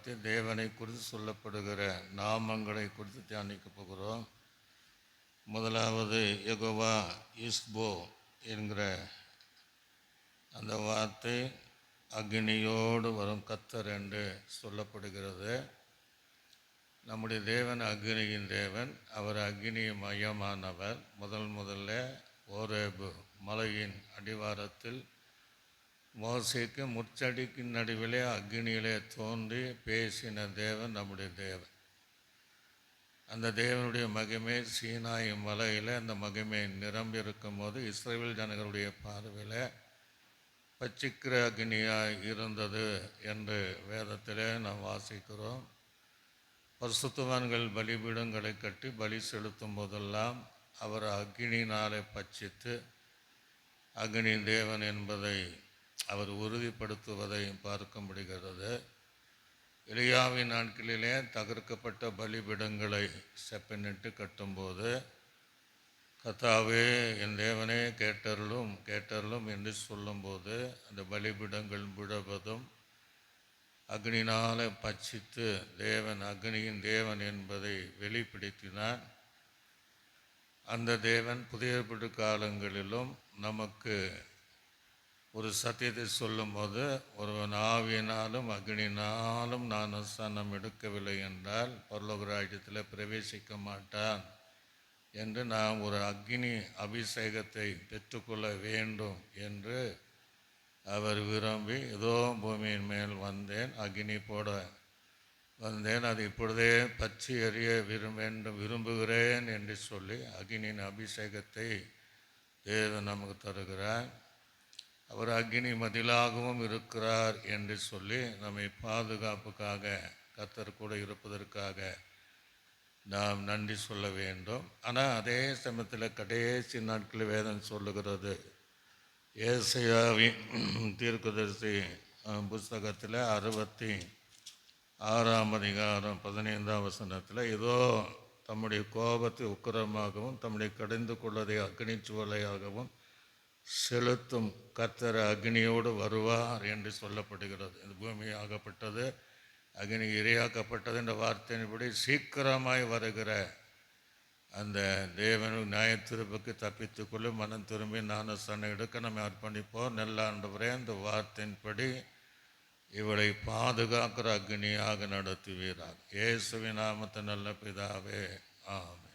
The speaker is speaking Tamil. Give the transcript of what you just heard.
வார்த்தை தேவனை குறித்து சொல்லப்படுகிற நாமங்களை குறித்து தியானிக்க போகிறோம். முதலாவது யெகோவா இஸ்போ என்கிற அந்த வார்த்தை அக்னியோடு வரும் கர்த்தர் என்று சொல்லப்படுகிறது. நம்முடைய தேவன் அக்னியின் தேவன். அவர் அக்னி மயமானவர். முதல்ல ஓரேபு மலையின் அடிவாரத்தில் மோசேக்கு முச்சடிக்கு நடுவிலே அக்னியிலே தோன்றி பேசின தேவன் நம்முடைய தேவன். அந்த தேவனுடைய மகிமை சீனாய் மலையில் அந்த மகிமை நிரம்பி இருக்கும் போது இஸ்ரவேல் ஜனங்களுடைய பார்வையில் பச்சிக்கிற அக்னியாய் இருந்தது என்று வேதத்திலே நாம் வாசிக்கிறோம். பரிசுத்தவான்கள் பலிபீடங்களை கட்டி பலி செலுத்தும் போதெல்லாம் அவர் அக்னியினாலே பட்சித்து அக்னி தேவன் என்பதை அவர் உறுதிப்படுத்துவதை பார்க்க முடிகிறது. எலியாவின் நாட்களிலே தகர்க்கப்பட்ட பலிபீடங்களை செப்பனிட்டு கட்டும்போது கர்த்தாவே என் தேவனே கேட்டருளும் என்று சொல்லும்போது அந்த பலிபீடங்கள் விழுவதும் அக்னியினால் பட்சித்து தேவன் அக்னியின் தேவன் என்பதை வெளிப்படுத்தினார். அந்த தேவன் புதிய ஏற்பாட்டு காலங்களிலும் நமக்கு ஒரு சத்தியத்தை சொல்லும்போது ஒருவன் ஆவியினாலும் அக்னியினாலும் நான் ஸ்நானம் எடுக்கவில்லை என்றால் பரலோக ராஜ்யத்தில் பிரவேசிக்க மாட்டான் என்று நாம் ஒரு அக்னி அபிஷேகத்தை பெற்றுக்கொள்ள வேண்டும் என்று அவர் விரும்பி ஏதோ பூமியின் மேல் வந்தேன், அக்னி போட வந்தேன், அது இப்பொழுதே பற்றி எறிய விரும்புகிறேன் என்று சொல்லி அக்னியின் அபிஷேகத்தை தேவன் நமக்கு தருகிறார். அவர் அக்னி மதிலாகவும் இருக்கிறார் என்று சொல்லி நம்மை பாதுகாப்புக்காக கர்த்தர் கூட இருப்பதற்காக நாம் நன்றி சொல்ல வேண்டும். ஆனால் அதே சமயத்தில் கடைசி நாட்களில் வேதம் சொல்லுகிறது, ஏசாயாவின் தீர்க்கதரிசி புஸ்தகத்தில் 66ஆம் அதிகாரம் 15ஆம் வசனத்தில் ஏதோ தம்முடைய கோபத்தை உக்கிரமாகவும் தம்முடைய கடிந்து கொள்வதை அக்னி சுவலையாகவும் செலுத்தும் கர்த்தர் அக்னியோடு வருவார் என்று சொல்லப்படுகிறது. இந்த பூமி ஆகப்பட்டது அக்னி இரையாக்கப்பட்டது என்ற வார்த்தையின்படி சீக்கிரமாய் வருகிற அந்த தேவன் நியாயத்தீர்ப்புக்கு தப்பித்துக்கொள்ள மனம் திரும்பி ஞானஸ்நானம் எடுக்க நம்ம அர்ப்பணிப்போம். நல்ல ஆண்டவரே, அந்த வார்த்தையின்படி இவளை பாதுகாக்கிற அக்னியாக நடத்துவீராக. இயேசுவின் நாமத்தை நல்ல பிதாவே, ஆமென்.